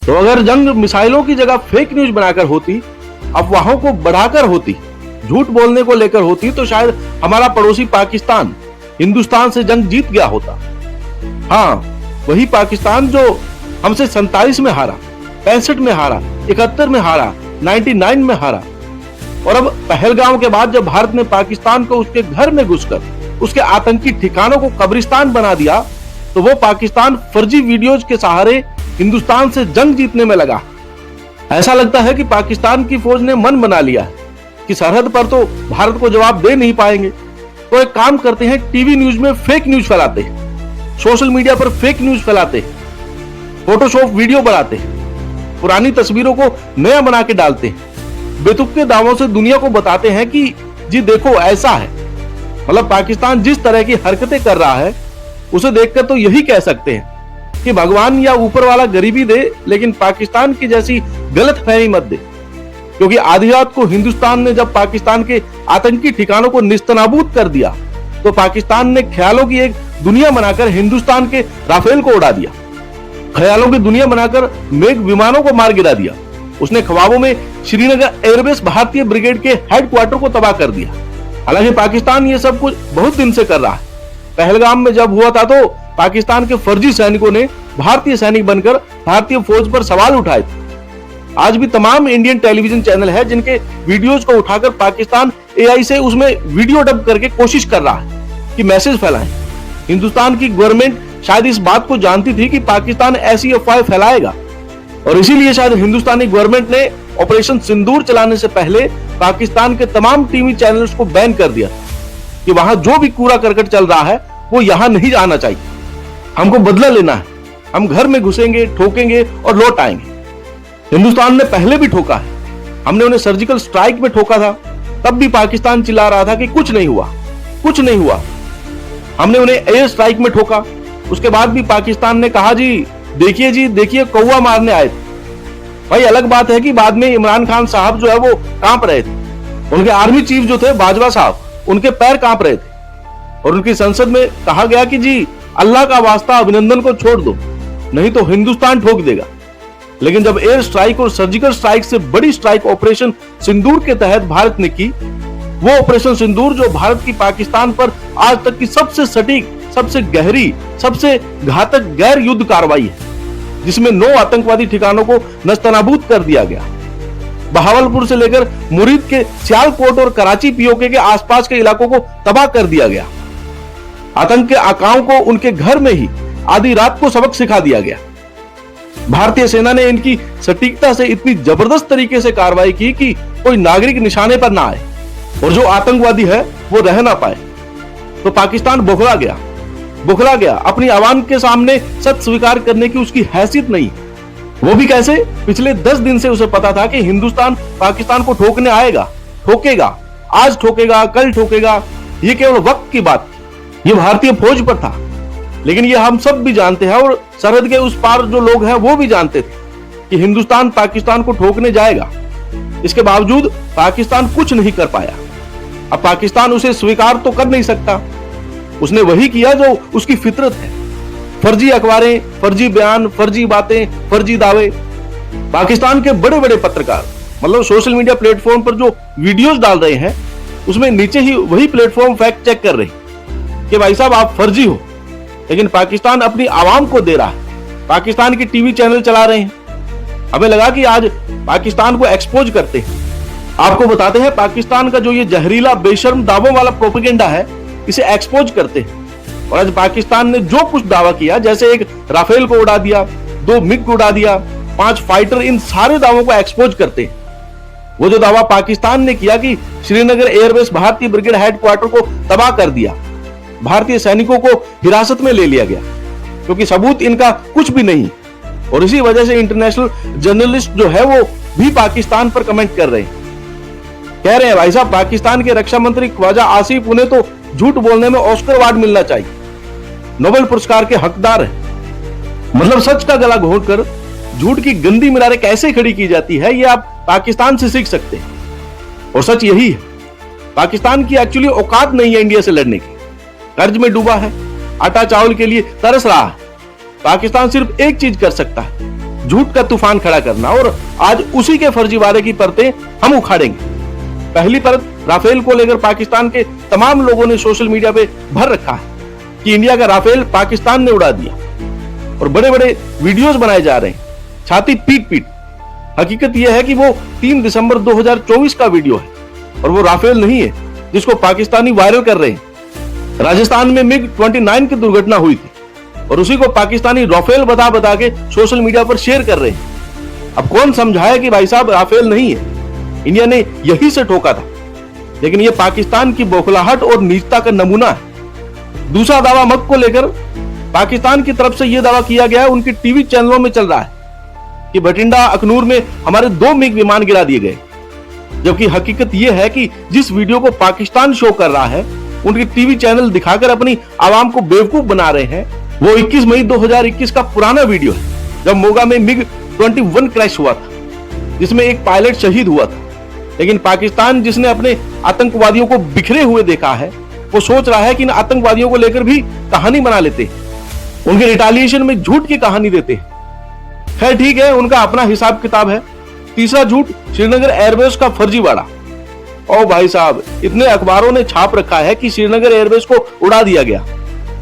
तो अगर जंग मिसाइलों की जगह फेक न्यूज बनाकर होती, अफवाहों को बढ़ाकर होती, झूठ बोलने को लेकर होती, तो शायद हमारा पड़ोसी पाकिस्तान हिंदुस्तान से जंग जीत गया होता। हाँ, वही पाकिस्तान जो हमसे 47 में हारा, 65 में हारा, 71 में हारा, 99 में हारा। और अब पहलगाम के बाद जब भारत ने पाकिस्तान को उसके घर में घुसकर उसके आतंकी ठिकानों को कब्रिस्तान बना दिया, तो वो पाकिस्तान फर्जी वीडियोज के सहारे हिंदुस्तान से जंग जीतने में लगा। ऐसा लगता है कि पाकिस्तान की फौज ने मन बना लिया है कि सरहद पर तो भारत को जवाब दे नहीं पाएंगे, तो एक काम करते हैं, टीवी न्यूज में फेक न्यूज फैलाते हैं, सोशल मीडिया पर फेक न्यूज फैलाते हैं, फोटोशॉप वीडियो बनाते हैं, पुरानी तस्वीरों को नया बना के डालते हैं, बेतुके दावों से दुनिया को बताते हैं कि जी देखो ऐसा है। मतलब पाकिस्तान जिस तरह की हरकतें कर रहा है उसे देखकर तो यही कह सकते हैं कि भगवान या ऊपर वाला गरीबी दे, लेकिन पाकिस्तान की जैसी गलतफहमी मत दे। क्योंकि आधी रात को हिंदुस्तान ने जब पाकिस्तान के आतंकी ठिकानों को निस्तनाबूद कर दिया, तो पाकिस्तान ने ख्यालों की एक दुनिया बनाकर हिंदुस्तान के राफेल को उड़ा दिया, ख्यालों की दुनिया बनाकर मेघ विमानों को मार गिरा दिया। उसने ख्वाबों में श्रीनगर एयरबेस भारतीय ब्रिगेड के हेडक्वार्टर को तबाह कर दिया। हालांकि पाकिस्तान ये सब कुछ बहुत दिन से कर रहा है। पहलगाम में जब हुआ था तो पाकिस्तान के फर्जी सैनिकों ने भारतीय सैनिक बनकर भारतीय फौज पर सवाल उठाए थे। आज भी तमाम इंडियन टेलीविजन चैनल है जिनके वीडियोज को उठाकर पाकिस्तान एआई से उसमें वीडियो डब करके कोशिश कर रहा है कि मैसेज फैलाएं। हिंदुस्तान की गवर्नमेंट शायद इस बात को जानती थी कि पाकिस्तान ऐसी अफवाहें फैलाएगा, और इसीलिए शायद हिंदुस्तानी गवर्नमेंट ने ऑपरेशन सिंदूर चलाने से पहले पाकिस्तान के तमाम टीवी चैनल्स को बैन कर दिया कि वहां जो भी कूड़ा करकट चल रहा है वो यहां नहीं आना चाहिए। हमको बदला लेना है, हम घर में घुसेंगे, ठोकेंगे और लौट आएंगे। हिंदुस्तान ने पहले भी ठोका है, हमने उन्हें सर्जिकल स्ट्राइक में ठोका था, तब भी पाकिस्तान चिल्ला रहा था कि कुछ नहीं हुआ, कुछ नहीं हुआ। हमने उन्हें एयर स्ट्राइक में ठोका, उसके बाद भी पाकिस्तान ने कहा जी देखिए कौवा मारने आए थे। भाई अलग बात है कि बाद में इमरान खान साहब जो है वो कांप रहे थे, उनके आर्मी चीफ जो थे बाजवा साहब, उनके पैर कांप रहे थे, और उनकी संसद में कहा गया कि जी अल्लाह का वास्ता अभिनंदन को छोड़ दो, नहीं तो हिंदुस्तान ठोक देगा। लेकिन जब एयर स्ट्राइक और सर्जिकल स्ट्राइक से बड़ी स्ट्राइक ऑपरेशन सिंदूर के तहत भारत ने की, वो ऑपरेशन सिंदूर जो भारत की पाकिस्तान पर आज तक की सबसे सटीक, सबसे गहरी, सबसे घातक गैर युद्ध कार्रवाई है, जिसमें 9 आतंकवादी ठिकानों को नस्तनाबूद कर दिया गया। बहावलपुर से लेकर मुरीद के सियालकोट और कराची पीओके के आसपास के इलाकों को तबाह कर दिया गया। आतंक के आकाओं को उनके घर में ही आधी रात को सबक सिखा दिया गया। भारतीय सेना ने इनकी सटीकता से इतनी जबरदस्त तरीके से कार्रवाई की कि कोई नागरिक निशाने पर ना आए और जो आतंकवादी है वो रह ना पाए। तो पाकिस्तान बौखला गया, अपनी आवाम के सामने सच स्वीकार करने की उसकी हैसियत नहीं। वो भी कैसे? पिछले 10 दिन से उसे पता था कि हिंदुस्तान पाकिस्तान को ठोकने आएगा, ठोकेगा, आज ठोकेगा, कल ठोकेगा, ये केवल वक्त की बात थी। ये भारतीय फौज पर था, लेकिन ये हम सब भी जानते हैं और सरहद के उस पार जो लोग हैं वो भी जानते थे कि हिंदुस्तान पाकिस्तान को ठोकने जाएगा। इसके बावजूद पाकिस्तान कुछ नहीं कर पाया। अब पाकिस्तान उसे स्वीकार तो कर नहीं सकता, उसने वही किया जो उसकी फितरत है। फर्जी अखबारें, फर्जी बयान, फर्जी बातें, फर्जी दावे। पाकिस्तान के बड़े बड़े पत्रकार मतलब सोशल मीडिया प्लेटफॉर्म पर जो वीडियोस डाल रहे हैं, उसमें नीचे ही वही प्लेटफॉर्म फैक्ट चेक कर रहे हैं कि भाई साहब आप फर्जी हो, लेकिन पाकिस्तान अपनी आवाम को दे रहा है। पाकिस्तान के टीवी चैनल चला रहे हैं। हमें लगा कि आज पाकिस्तान को एक्सपोज करते हैं, आपको बताते हैं पाकिस्तान का जो ये जहरीला बेशर्म दावों वाला प्रोपेगेंडा है, इसे एक्सपोज करते हैं। और आज पाकिस्तान ने जो कुछ दावा किया, जैसे एक राफेल को उड़ा दिया, 2 मिग को उड़ा दिया, 5 फाइटर, इन सारे दावों को एक्सपोज करते हैं। वो जो दावा पाकिस्तान ने किया कि श्रीनगर एयरबेस भारतीय ब्रिगेड हेडक्वार्टर को तबाह कर दिया, भारतीय सैनिकों को हिरासत में ले लिया गया, क्योंकि सबूत इनका कुछ भी नहीं। और इसी वजह से इंटरनेशनल जर्नलिस्ट जो है वो भी पाकिस्तान पर कमेंट कर रहे हैं, कह रहे हैं भाई साहब पाकिस्तान के रक्षा मंत्री ख्वाजा आसिफ, उन्हें तो झूठ बोलने में ऑस्कर अवार्ड मिलना चाहिए, नोबेल पुरस्कार के हकदार है। मतलब सच का गला घोंटकर झूठ की गंदी मीनारें कैसे खड़ी की जाती है, ये आप पाकिस्तान से सीख सकते हैं। और सच यही है, पाकिस्तान की एक्चुअली औकात नहीं है इंडिया से लड़ने की। कर्ज में डूबा है, आटा चावल के लिए तरस रहा है। पाकिस्तान सिर्फ एक चीज कर सकता है, झूठ का तूफान खड़ा करना, और आज उसी के फर्जीवाड़े की परतें हम उखाड़ेंगे। पहली परत, राफेल को लेकर पाकिस्तान के तमाम लोगों ने सोशल मीडिया पे भर रखा है कि इंडिया का राफेल पाकिस्तान ने उड़ा दिया, और बड़े बड़े वीडियोस बनाए जा रहे हैं, छाती पीट पीट। हकीकत यह है कि वो 3 दिसंबर 2024 का वीडियो है, और वो राफेल नहीं है जिसको पाकिस्तानी वायरल कर रहे हैं। राजस्थान में MiG-29 की दुर्घटना हुई थी, और उसी को पाकिस्तानी राफेल बता बता के सोशल मीडिया पर शेयर कर रहे हैं। अब कौन समझाए कि भाई साहब राफेल नहीं है, इंडिया ने यही से ठोका था। लेकिन यह पाकिस्तान की बौखलाहट और नीचता का नमूना है। दूसरा दावा मक को लेकर पाकिस्तान की तरफ से यह दावा किया गया है, उनकी टीवी चैनलों में चल रहा है कि बठिंडा अखनूर में हमारे 2 MiG विमान गिरा दिए गए, जबकि हकीकत यह है कि जिस वीडियो को पाकिस्तान शो कर रहा है, उनके टीवी चैनल दिखाकर अपनी आवाम को बेवकूफ बना रहे हैं। वो 21 मई 2021 का पुराना वीडियो है, जब मोगा में MiG-21 क्रैश हुआ था, जिसमें एक पायलट शहीद हुआ था। लेकिन पाकिस्तान, जिसने अपने आतंकवादियों को बिखरे हुए देखा है, वो सोच रहा है कि इन आतंकवादियों को लेकर भी कहानी बना लेते हैं, उनके रिटालिएशन में झूठ की कहानी देते हैं। खैर ठीक है, उनका अपना हिसाब किताब है। तीसरा झूठ, श्रीनगर एयरबेस का फर्जीवाड़ा। ओ भाई साहब, इतने अखबारों ने छाप रखा है कि श्रीनगर एयरबेस को उड़ा दिया गया।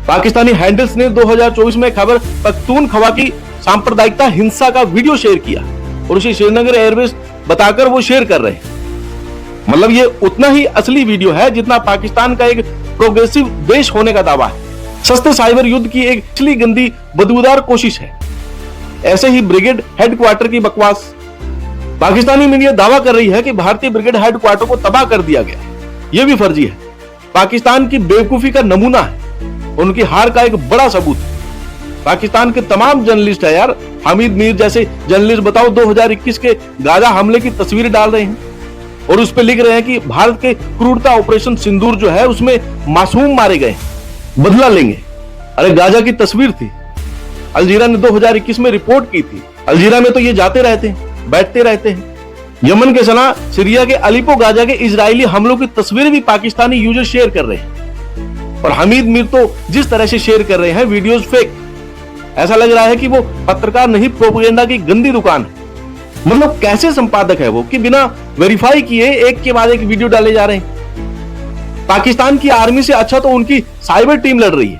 पाकिस्तानी हैंडल्स ने 2024 में खैबर पख्तूनख्वा की सांप्रदायिकता हिंसा का वीडियो शेयर किया, और उसे श्रीनगर एयरबेस बताकर वो शेयर कर रहे हैं। मतलब ये उतना ही असली वीडियो है जितना पाकिस्तान का एक प्रोग्रेसिव देश होने का दावा है। सस्ते साइबर युद्ध की एक पिछली गंदी बदबूदार कोशिश है। ऐसे ही ब्रिगेड हेडक्वार्टर की बकवास। पाकिस्तानी मीडिया दावा कर रही है कि भारतीय ब्रिगेड हेडक्वार्टर को तबाह कर दिया गया। यह भी फर्जी है, पाकिस्तान की बेवकूफी का नमूना है, उनकी हार का एक बड़ा सबूत है। पाकिस्तान के तमाम जर्नलिस्ट है यार, हामिद मीर जैसे जर्नलिस्ट बताओ 2021 के गाजा हमले की तस्वीरें डाल रहे हैं, और उस पर लिख रहे हैं कि भारत के क्रूरता ऑपरेशन सिंदूर जो है उसमें मासूम मारे गए, बदला लेंगे। अरे गाजा की तस्वीर थी, अलजीरा ने 2021 में रिपोर्ट की थी। अलजीरा में तो ये जाते रहते हैं, बैठते रहते हैं। यमन के सना, सीरिया के अलीपो गाजा के इजरायली हमलों की तस्वीरें भी पाकिस्तानी यूजर शेयर कर रहे हैं, और हामिद मीर तो जिस तरह से शेयर कर रहे हैं वीडियोस फेक, ऐसा लग रहा है कि वो पत्रकार नहीं, प्रोपेगेंडा की गंदी दुकान है। मतलब कैसे संपादक है वो कि बिना वेरीफाई किए एक के बाद एक वीडियो डाले जा रहे हैं। पाकिस्तान की आर्मी से अच्छा तो उनकी साइबर टीम लड़ रही है,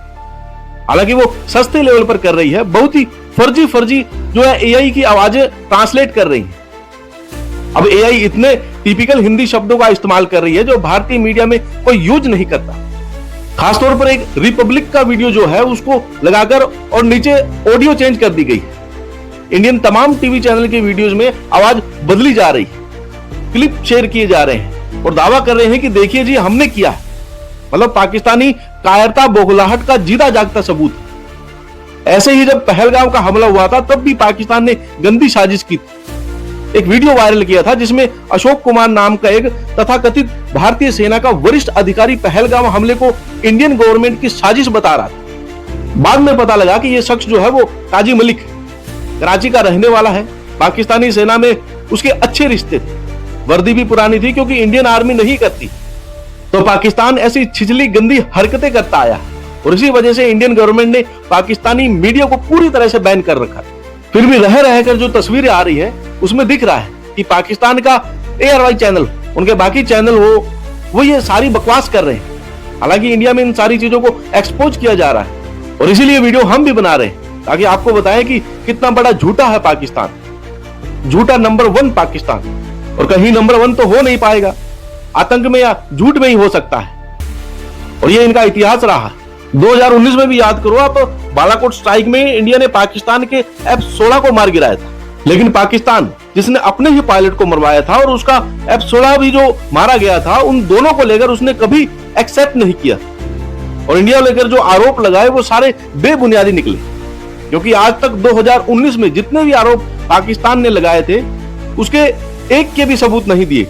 हालांकि वो सस्ते लेवल पर कर रही है। बहुत ही फर्जी जो है एआई की आवाजें ट्रांसलेट कर रही है। अब एआई इतने टिपिकल हिंदी शब्दों का इस्तेमाल कर रही है जो भारतीय मीडिया में कोई यूज नहीं करता। खासतौर पर एक रिपब्लिक का वीडियो जो है उसको लगाकर और नीचे ऑडियो चेंज कर दी गई है। इंडियन तमाम टीवी चैनल के वीडियोस में आवाज बदली जा रही है, क्लिप शेयर किए जा रहे हैं और दावा कर रहे हैं कि देखिए जी हमने किया है। मतलब पाकिस्तानी कायरता बौखलाहट का जीता जागता सबूत। ऐसे ही जब पहलगाम का हमला हुआ था तब भी पाकिस्तान ने गंदी साजिश की थी। एक वीडियो वायरल किया था जिसमें अशोक कुमार नाम का एक तथाकथित भारतीय सेना का वरिष्ठ अधिकारी पहलगाम हमले को इंडियन गवर्नमेंट की साजिश बता रहा था। बाद में पता लगा कि यह शख्स जो है वो काजी मलिक है, कराची का रहने वाला है। पाकिस्तानी सेना में उसके अच्छे रिश्ते थे, वर्दी भी पुरानी थी क्योंकि इंडियन आर्मी नहीं करती, तो पाकिस्तान ऐसी छिछली गंदी हरकतें करता आया और इसी वजह से इंडियन गवर्नमेंट ने पाकिस्तानी मीडिया को पूरी तरह से बैन कर रखा। फिर भी रह रहकर जो तस्वीरें आ रही है उसमें दिख रहा है कि पाकिस्तान का ARY चैनल, उनके बाकी चैनल वो ये सारी बकवास कर रहे हैं। हालांकि इंडिया में इन सारी चीजों को एक्सपोज किया जा रहा है और इसीलिए वीडियो हम भी बना रहे हैं ताकि आपको बताएं कि कितना बड़ा झूठा है पाकिस्तान। झूठा नंबर 1 पाकिस्तान, और कहीं नंबर 1 तो हो नहीं पाएगा, आतंक में या झूठ में ही हो सकता है। और ये इनका इतिहास रहा। 2019 में भी याद करो आप, बालाकोट स्ट्राइक में इंडिया ने पाकिस्तान के F-16 को मार गिराया था, लेकिन पाकिस्तान जिसने अपने ही पायलट को मरवाया था और उसका F-16 भी जो मारा गया था, उन दोनों को लेकर उसने कभी एक्सेप्ट नहीं किया। और इंडिया लेकर जो आरोप लगाए वो सारे बेबुनियादी निकले, क्योंकि आज तक 2019 में जितने भी आरोप पाकिस्तान ने लगाए थे उसके एक के भी सबूत नहीं दिए।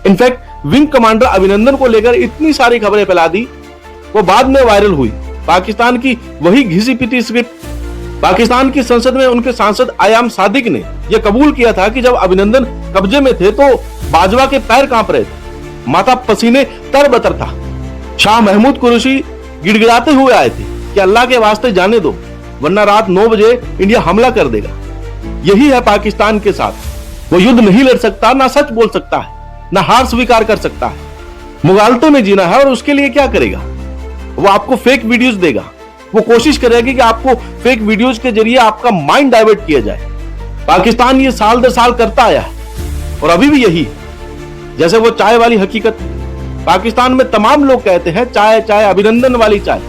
इनफैक्ट विंग कमांडर अभिनंदन को लेकर इतनी सारी खबरें फैला दी, वो बाद में वायरल हुई। पाकिस्तान की वही घिसी पिटी स्क्रिप्ट। पाकिस्तान की संसद में उनके सांसद आयाम सादिक ने यह कबूल किया था कि जब अभिनंदन कब्जे में थे तो बाजवा के पैर कांप रहे थे, माथा पसीने तरबतर था। शाह महमूद कुरैशी गिड़गिड़ाते हुए आए थे कि अल्लाह के वास्ते जाने दो, वरना रात 9 बजे इंडिया हमला कर देगा। यही है पाकिस्तान के साथ। वो युद्ध नहीं लड़ सकता, ना सच बोल सकता है, ना हार स्वीकार कर सकता है। मुगालतों में जीना है और उसके लिए क्या करेगा? वो आपको फेक वीडियोस देगा। वो कोशिश करेगी कि आपको फेक वीडियोस के जरिए आपका माइंड डाइवर्ट किया जाए। पाकिस्तान ये साल दर साल करता आया है और अभी भी यही है। जैसे वो चाय वाली हकीकत, पाकिस्तान में तमाम लोग कहते हैं चाय चाय, अभिनंदन वाली चाय।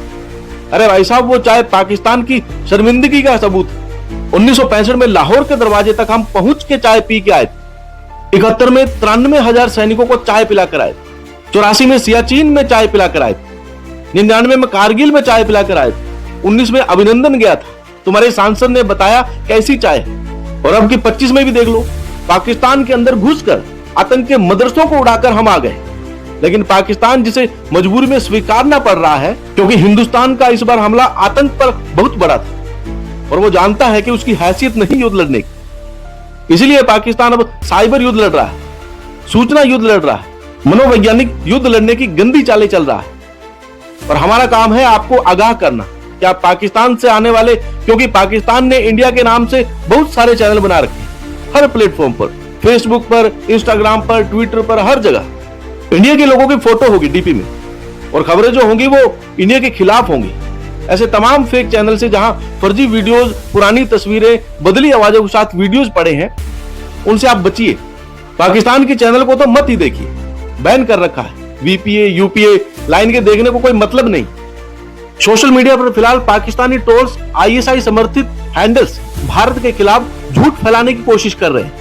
अरे भाई साहब, वो चाय पाकिस्तान की शर्मिंदगी का सबूत है। 1965 में लाहौर के दरवाजे तक हम पहुंच के चाय पी के आए थे। 71 में 93,000 सैनिकों को चाय पिलाकर आए थे। 84 में सियाचिन में चाय पिलाकर आए थे। 99 में कारगिल में चाय पिलाकर आए थे। 19 में अभिनंदन गया था, तुम्हारे सांसद ने बताया कैसी चाय है। और अब की 25 में भी देख लो, पाकिस्तान के अंदर घुसकर आतंक के मदरसों को उड़ाकर हम आ गए। लेकिन पाकिस्तान जिसे मजबूरी में स्वीकारना पड़ रहा है, क्योंकि हिंदुस्तान का इस बार हमला आतंक पर बहुत बड़ा था और वो जानता है कि उसकी हैसियत नहीं युद्ध लड़ने की। इसलिए पाकिस्तान अब साइबर युद्ध लड़ रहा है, सूचना युद्ध लड़ रहा है, मनोवैज्ञानिक युद्ध लड़ने की गंदी चालें चल रहा है। और हमारा काम है आपको आगाह करना कि आप पाकिस्तान से आने वाले, क्योंकि पाकिस्तान ने इंडिया के नाम से बहुत सारे चैनल बना रखे हैं हर प्लेटफॉर्म पर, फेसबुक पर, इंस्टाग्राम पर, ट्विटर पर, हर जगह इंडिया के लोगों की फोटो होगी डीपी में और खबरें जो होंगी वो इंडिया के खिलाफ होंगी। ऐसे तमाम फेक चैनल से जहां फर्जी वीडियोस, पुरानी तस्वीरें, बदली आवाजों के साथ वीडियोस पड़े हैं, उनसे आप बचिए। पाकिस्तान के चैनल को तो मत ही देखिए, बैन कर रखा है। वीपीए, यूपीए लाइन के देखने को कोई मतलब नहीं। सोशल मीडिया पर फिलहाल पाकिस्तानी ट्रोल्स आईएसआई समर्थित हैंडल्स भारत के खिलाफ झूठ फैलाने की कोशिश कर रहे हैं,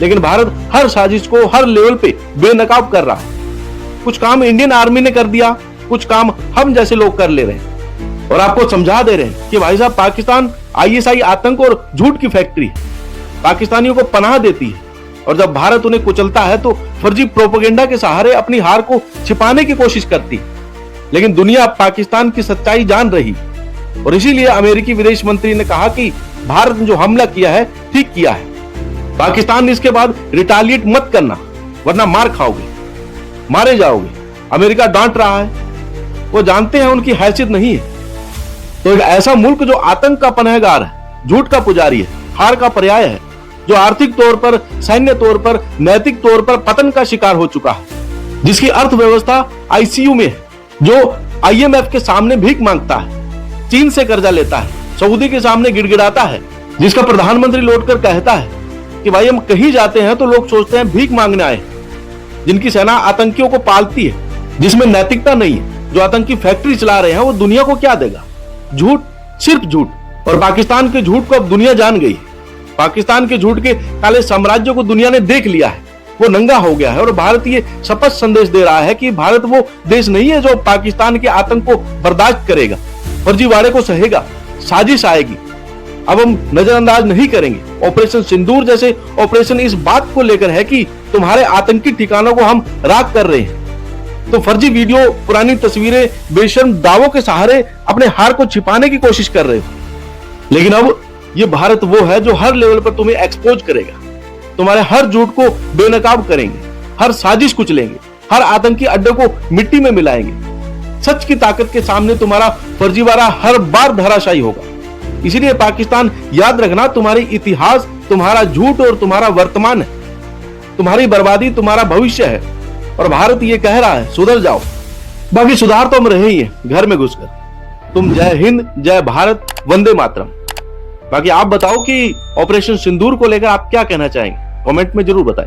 लेकिन भारत हर साजिश को हर लेवल पे बेनकाब कर रहा है। कुछ काम इंडियन आर्मी ने कर दिया, कुछ काम हम जैसे लोग कर ले रहे हैं और आपको समझा दे रहे हैं कि भाई साहब, पाकिस्तान आईएसआई आतंक और झूठ की फैक्ट्री है। पाकिस्तानियों को पनाह देती है और जब भारत उन्हें कुचलता है तो फर्जी प्रोपेगेंडा के सहारे अपनी हार को छिपाने की कोशिश करती है। लेकिन दुनिया पाकिस्तान की सच्चाई जान रही और इसीलिए अमेरिकी विदेश मंत्री ने कहा कि भारत ने जो हमला किया है ठीक किया है। पाकिस्तान ने इसके बाद रिटालिएट मत करना, वरना मार खाओगे, मारे जाओगे। अमेरिका डांट रहा है, वो जानते हैं उनकी हैसियत नहीं है। तो एक ऐसा मुल्क जो आतंक का पनाहगार है, झूठ का पुजारी है, हार का पर्याय है, जो आर्थिक तौर पर, सैन्य तौर पर, नैतिक तौर पर पतन का शिकार हो चुका है, जिसकी अर्थव्यवस्था आईसीयू में है, जो आईएमएफ के सामने भीख मांगता है, चीन से कर्जा लेता है, सऊदी के सामने गिड़गिड़ाता है, जिसका प्रधानमंत्री लौटकर कहता है कि भाई हम कहीं जाते हैं तो लोग सोचते हैं भीख मांगने आए, जिनकी सेना आतंकियों को पालती है, जिसमें नैतिकता नहीं है, जो आतंकी फैक्ट्री चला रहे हैं, वो दुनिया को क्या देगा? झूठ, सिर्फ झूठ। और पाकिस्तान के झूठ को अब दुनिया जान गई। पाकिस्तान के झूठ के काले साम्राज्य को दुनिया ने देख लिया है, वो नंगा हो गया है और भारत ये शपथ संदेश दे रहा है कि भारत वो देश नहीं है जो पाकिस्तान के आतंक को बर्दाश्त करेगा, फर्जीवाड़े को सहेगा। साजिश आएगी, अब हम नजरअंदाज नहीं करेंगे। ऑपरेशन सिंदूर जैसे ऑपरेशन इस बात को लेकर है कि तुम्हारे आतंकी ठिकानों को हम राख कर रहे हैं, तो फर्जी वीडियो, पुरानी तस्वीरें, बेशर्म दावों के सहारे अपने हार को छिपाने की कोशिश कर रहे हो। लेकिन अब ये भारत वो है जो हर लेवल पर तुम्हें एक्सपोज करेगा, तुम्हारे हर झूठ को बेनकाब करेंगे, हर साजिश कुचलेंगे, हर आतंकी अड्डे को मिट्टी में मिलाएंगे। सच की ताकत के सामने तुम्हारा फर्जीवाड़ा हर बार धराशायी होगा। इसीलिए पाकिस्तान, याद रखना, तुम्हारी इतिहास, तुम्हारा झूठ और तुम्हारा वर्तमान है, तुम्हारी बर्बादी तुम्हारा भविष्य है। और भारत ये कह रहा है सुधर जाओ। बाकी सुधार तो हम रहे ही हैं घर में घुसकर। तुम जय हिंद, जय भारत, वंदे मातरम। बाकी आप बताओ कि ऑपरेशन सिंदूर को लेकर आप क्या कहना चाहेंगे, कमेंट में जरूर बताएं।